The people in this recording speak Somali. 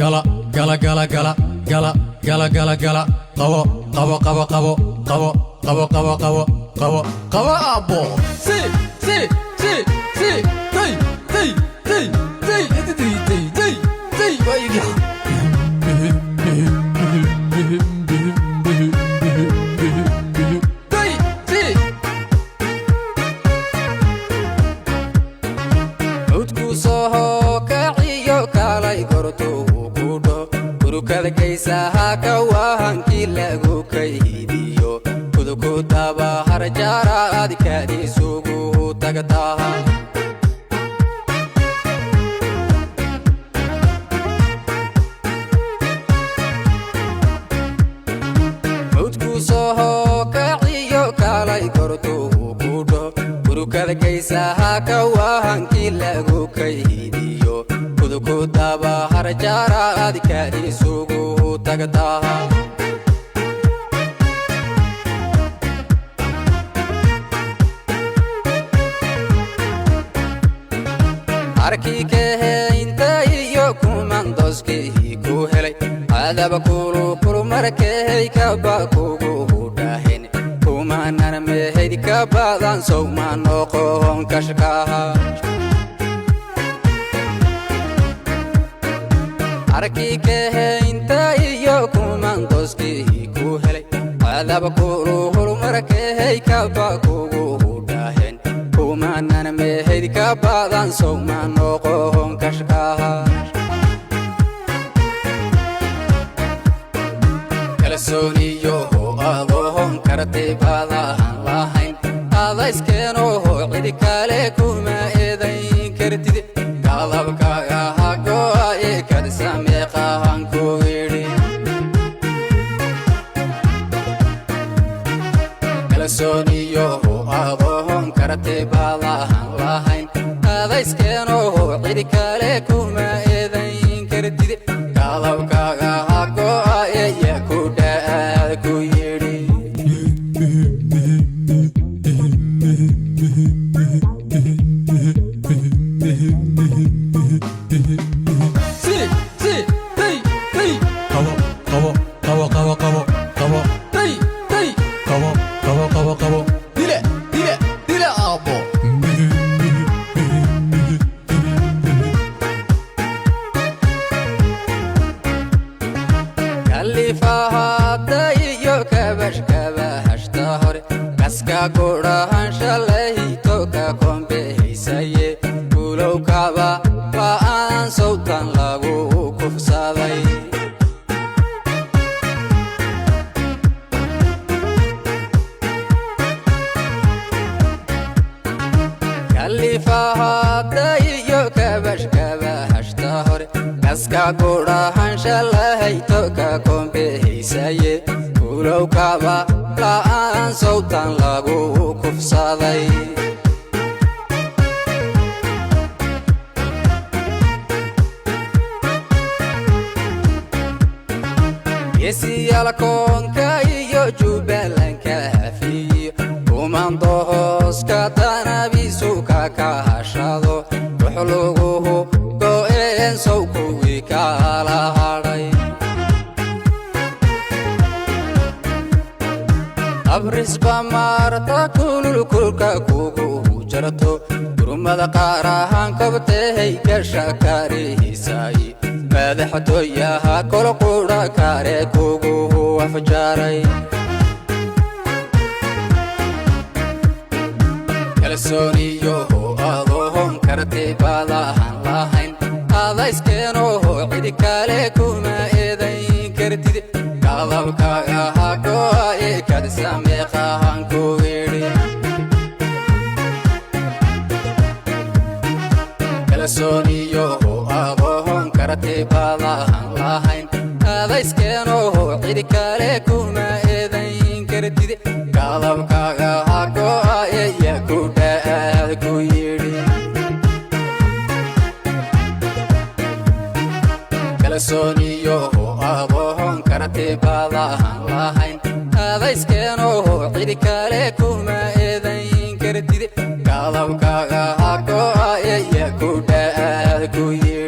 gala gala gala gala gala gala gala gala qabo qabo qabo qabo qabo qabo qabo qabo qabo qabo abo si si si si tay tay tay tay tay tay tay tay ويجي kada kaysaha ka wahanki lagu kaydiyo kuduku taba harjara adikadi sugu tagataha udku soho kaciyo kalay korto kudo kudu kada kaysaha ka wahanki lagu kaydiyo kuduku taba harjara adikadi sugu tagataha arki kehe inta iyo kumandoski ku helay adaba kulu kulu markay ka ba kugu dahin kumanan mehed ka badan soo ma noqon kashkaha arki kehe inta iyo kumandoski ku helay adaba kulu kulu markay ka ba kugu dahin kumanan mehed ka badan soo ma noqon kashkaha kalsooniyo adoon karti badan lahayn ada iskeno cid kale kuma eedayn kartid qalabkaaga hago ay kad sameeqan ku yiri kalsooniyo adoon karti badan lahayn ada iskeno cid kale kuma eedayn kartid qalabkaaga hago ay ku ku yiri si si tay tay qabo qabo qabo qabo qabo qabo tay tay qabo qabo qabo qabo dile dile dile abo kalifaha tayo kabash kabash tahore kaska gorahan shalay to ka kombehisaye kulow kaba aan sawtan lagu kufsaday kalifaha tayo kabash kabash tahore kaska gorahan shalay to ka kombehisaye kulow kaba aan sawtan lagu kufsaday yesiyala konka iyo jubalanka hafiyo kumandohos ka tanabisu ka kahashado wuxluguhu go'een sow kuwii kala hadhay abrisba marta kulul kulka kugu jarto gurmada qaarahan kabtay ka shakarihisay madaxtooyaha kol qura kare kugu afjaray kalsooniyo adoon karti badan lahayn ada iskeno cid kale kuma eedayn kartid qalabkaaga hago ay kad sameeqan ku yiri kalsooniyo adoon karti badan lahayn ada iskeno cid kale kuma eedayn kartid qalabkaaga hago ay ku yiri kalsooniyo adoon karti badan lahayn ada iskeno cid kale kuma eedayn kartid qalabkaaga hago ay ku yiri